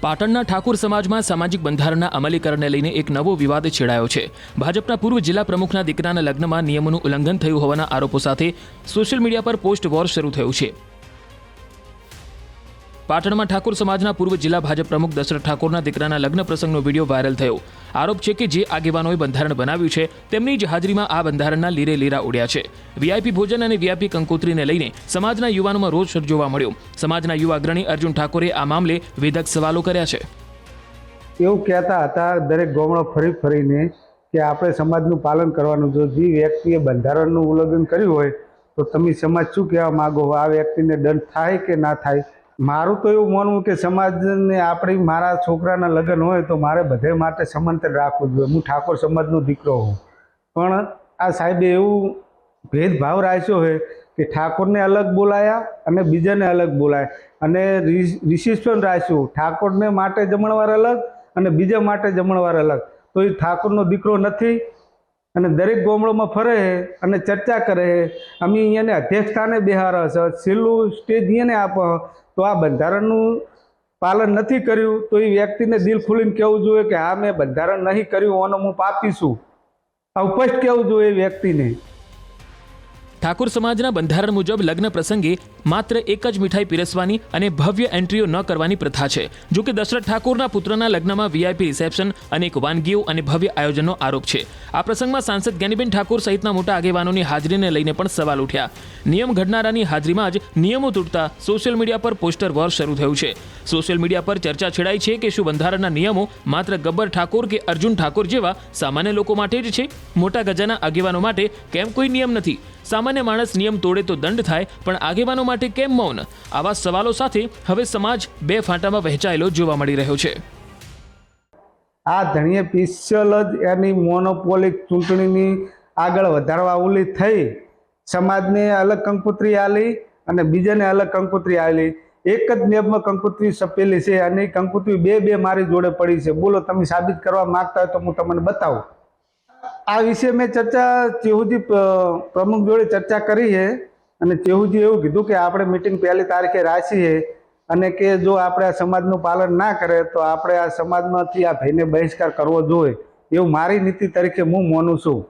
પાટણના ઠાકોર સમાજમાં સામાજિક બંધારણના અમલીકરણને લઈને એક નવો વિવાદ છેડાયો છે। ભાજપના પૂર્વ જિલ્લા પ્રમુખના દીકરાના લગ્નમાં નિયમોનું ઉલ્લંઘન થયું હોવાના આરોપો સાથે સોશિયલ મીડિયા પર પોસ્ટ વોર શરૂ થયું છે। પાટણમાં ઠાકોર સમાજના પૂર્વ જિલ્લા ભાજપ પ્રમુખ દશરથ ઠાકોરના દીકરાના લગ્ન પ્રસંગનો વિડીયો વાયરલ થયો। આરોપ છે કે જે આગેવાનોએ બંધારણ બનાવ્યું છે તેમની જ હાજરીમાં આ બંધારણના લીરે લીરા ઉડ્યા છે। વીઆઈપી ભોજન અને વીઆઈપી કંકોત્રીને લઈને સમાજના યુવાનોમાં રોષ જોવા મળ્યો। સમાજના યુવા અગ્રણી અર્જુન ઠાકોરે આ મામલે વેધક સવાલો કર્યા છે। એવું કહેતા હતા દરેક ગામડો ફરીને કે આપણે સમાજનું પાલન કરવાનું, જો જે વ્યક્તિએ બંધારણનું ઉલ્લંઘન કર્યું હોય તો તમે સમાજ શું કહેવા માગો, આ વ્યક્તિને દંડ થાય કે ના થાય। મારું તો એવું માનવું કે સમાજને આપણી મારા છોકરાના લગ્ન હોય તો મારે બધે માટે સમાંતર રાખવું જોઈએ। હું ઠાકોર સમાજનો દીકરો હું, પણ આ સાહેબે એવું ભેદભાવ રાખ્યો હોય કે ઠાકોરને અલગ બોલાયા અને બીજાને અલગ બોલાયા અને રિસેપ્શન રાખ્યું, ઠાકોરને માટે જમણવાર અલગ અને બીજા માટે જમણવાર અલગ। તો એ ઠાકોરનો દીકરો નથી અને દરેક ગામડામાં ફરે અને ચર્ચા કરે। અમે અહીંયાને અધ્યક્ષ સ્થાને બેહારા છે, છેલ્લું સ્ટેજ અહીંયાને આપો, તો આ બંધારણનું પાલન નથી કર્યું તો એ વ્યક્તિને દિલ ખોલીને કહેવું જોઈએ કે હા મેં બંધારણ નહીં કર્યું, ઓનો હું પાપી છું, આ સ્પષ્ટ કહેવું જોઈએ એ વ્યક્તિને। ઠાકોર સમાજના બંધારણ મુજબ લગ્ન પ્રસંગે માત્ર એક જ મીઠાઈ પીરસવાની અને ભવ્ય એન્ટ્રીઓ ન કરવાની પ્રથા છે। જો કે દશરથ ઠાકોરના પુત્રના લગ્નમાં વીઆઈપી રિસેપ્શન, અનેક વાનગીઓ અને ભવ્ય આયોજનનો આરોપ છે। આ પ્રસંગમાં સાંસદ જ્ઞાનીબેન ઠાકોર સહિતના મોટા આગેવાનોની હાજરીને લઈને પણ સવાલ ઉઠ્યા। નિયમ ઘડનારાની હાજરીમાં જ નિયમો તૂટતા સોશિયલ મીડિયા પર પોસ્ટર વોર શરૂ થયું છે। સોશિયલ મીડિયા પર ચર્ચા છેડાઈ છે કે શું બંધારણના નિયમો માત્ર ગબ્બર ઠાકોર કે અર્જુન ઠાકોર જેવા સામાન્ય લોકો માટે જ છે? મોટા ગજાના આગેવાનો માટે કેમ કોઈ નિયમ નથી? સામાન્ય માણસ નિયમ તોડે તો દંડ થાય, પણ આગેવાનો માટે કેમ મૌન? આવા સવાલો સાથે હવે સમાજ બે ફાંટામાં વહેંચાયેલો જોવા મળી રહ્યો છે। આ ધણીએ પિસ્તલ જ એની મોનોપોલિક ચૂંટણીની આગળ વધારવા ઓલી થઈ, સમાજને અલગ કંકોત્રી આલી અને બીજાને અલગ કંકોત્રી આલી। એક જ નિયમમાં કંકોત્રી સપેલી છે અને એ કંકોત્રી બે મારી જોડે પડી છે। બોલો, તમે સાબિત કરવા માંગતા હોય તો હું તમને બતાવું। આ વિશે મેં ચર્ચા ચેહુજી પ્રમુખ જોડે ચર્ચા કરી છે અને ચેહુજી એવું કીધું કે આપણે મીટિંગ 1 તારીખે રાખી છે અને કે જો આપણે આ સમાજનું પાલન ના કરે તો આપણે આ સમાજમાંથી આ ભાઈને બહિષ્કાર કરવો જોઈએ, એવું મારી નીતિ તરીકે હું માનું છું।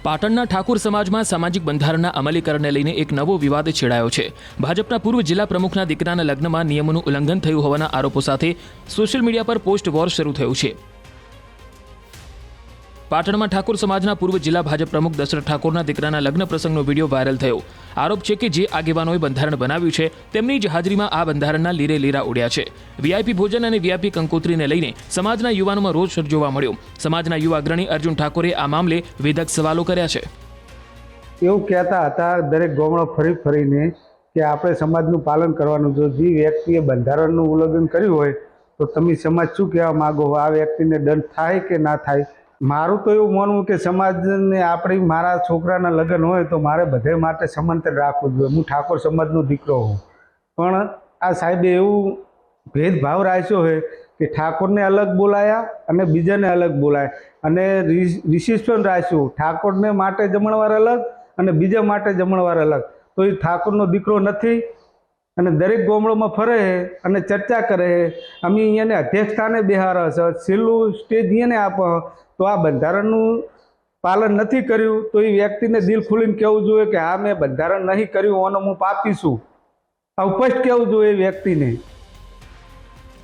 પાટણના ઠાકોર સમાજમાં સામાજિક બંધારણના અમલીકરણને લઈને એક નવો વિવાદ છેડાયો છે। ભાજપના પૂર્વ જિલ્લા પ્રમુખના દીકરાના લગ્નમાં નિયમોનું ઉલ્લંઘન થયું હોવાના આરોપો સાથે સોશિયલ મીડિયા પર પોસ્ટ વોર શરૂ થયું છે। પાટણમાં ઠાકોર સમાજના પૂર્વ જિલ્લા ભાજપ પ્રમુખ દશરથ ઠાકોરના દીકરાના લગ્ન પ્રસંગનો વિડીયો વાયરલ થયો। આરોપ છે કે જે આગેવાનોએ બંધારણ બનાવ્યું છે તેમની જ હાજરીમાં આ બંધારણના લીરે લીરા ઉડ્યા છે। વીઆઈપી ભોજન અને વીઆઈપી કંકોત્રીને લઈને સમાજના યુવાનોમાં રોષ જોવા મળ્યો। સમાજના યુવા અગ્રણી અર્જુન ઠાકોરે આ મામલે વેધક સવાલો કર્યા છે। એવું કહેતા હતા દરેક ગામડો ફરીને કે આપણે સમાજનું પાલન કરવાનું, જો જે વ્યક્તિએ બંધારણનું ઉલ્લંઘન કર્યું હોય તો તમે સમાજ શું કહેવા માગો, આ વ્યક્તિને દંડ થાય કે ના થાય। મારું તો એવું માનવું કે સમાજને આપણી મારા છોકરાના લગ્ન હોય તો મારે બધે માટે સમાંતર રાખવું જોઈએ। હું ઠાકોર સમાજનો દીકરો હું, પણ આ સાહેબે એવું ભેદભાવ રાખ્યો હોય કે ઠાકોરને અલગ બોલાયા અને બીજાને અલગ બોલાયા અને રિસેપ્શન રાખ્યું, ઠાકોરને માટે જમણવાર અલગ અને બીજા માટે જમણવાર અલગ। તો એ ઠાકોરનો દીકરો નથી અને દરેક ગામડામાં ફરે અને ચર્ચા કરે। અમે અહીંયાને અધ્યક્ષ સ્થાને બેહારા છે, છેલ્લું સ્ટેજ અહીંયાને આપો, તો આ બંધારણનું પાલન નથી કર્યું તો એ વ્યક્તિને દિલ ખોલીને કહેવું જોઈએ કે હા મેં બંધારણ નહીં કર્યું, ઓનો હું પાપી છું, આ સ્પષ્ટ કહેવું જોઈએ એ વ્યક્તિને।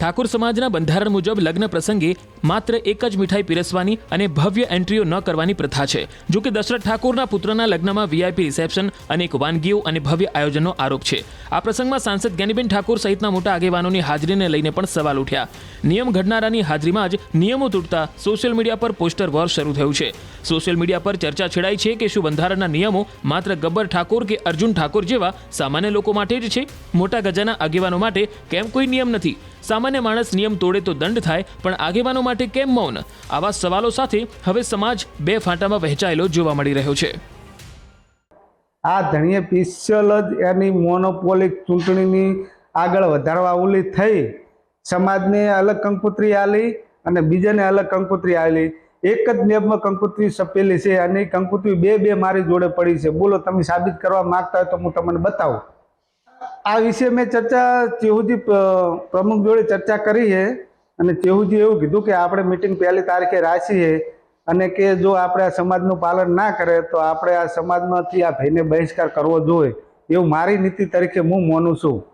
ઠાકોર સમાજના બંધારણ મુજબ લગ્ન પ્રસંગે માત્ર એક જ મીઠાઈ પીરસવાની અને ભવ્ય એન્ટ્રીઓ ન કરવાની પ્રથા છે। જો કે દશરથ ઠાકોરના પુત્રના લગ્નમાં વીઆઈપી રિસેપ્શન, અનેક વાનગીઓ અને ભવ્ય આયોજનનો આરોપ છે। આ પ્રસંગમાં સાંસદ જ્ઞાનીબેન ઠાકોર સહિતના મોટા આગેવાનોની હાજરીને લઈને પણ સવાલ ઉઠ્યા। નિયમ ઘડનારાની હાજરીમાં જ નિયમો તૂટતા સોશિયલ મીડિયા પર પોસ્ટર વોર શરૂ થયું છે। સોશિયલ મીડિયા પર ચર્ચા છેડાઈ છે કે શું બંધારણના નિયમો માત્ર ગબ્બર ઠાકોર કે અર્જુન ઠાકોર જેવા સામાન્ય લોકો માટે જ છે? મોટા ગજાના આગેવાનો માટે કેમ કોઈ નિયમ નથી? સામાન્ય માણસ નિયમ તોડે તો દંડ થાય, પણ આગેવાનો માટે કેમ મૌન? આવા સવાલો સાથે હવે સમાજ બે ફાંટામાં વહેંચાયેલો જોવા મળી રહ્યો છે। આ ધણીએ પિસ્તલ જ એની મોનોપોલિક ચૂંટણીની આગળ વધારવા ઓલી થઈ, સમાજને અલગ કંકોત્રી આલી અને બીજાને અલગ કંકોત્રી આલી। એક જ નિયમમાં કંકોત્રી સપેલી છે અને એ કંકોત્રી બે મારી જોડે પડી છે। બોલો, તમે સાબિત કરવા માંગતા હોય તો હું તમને બતાવું। આ વિશે મેં ચર્ચા ચેહુજી પ્રમુખ જોડે ચર્ચા કરી છે અને ચેહુજી એવું કીધું કે આપણે મીટિંગ પહેલી તારીખે રાખીએ અને કે જો આપણે આ સમાજનું પાલન ના કરે તો આપણે આ સમાજમાંથી આ ભાઈને બહિષ્કાર કરવો જોઈએ એવું મારી નીતિ તરીકે હું માનું છું.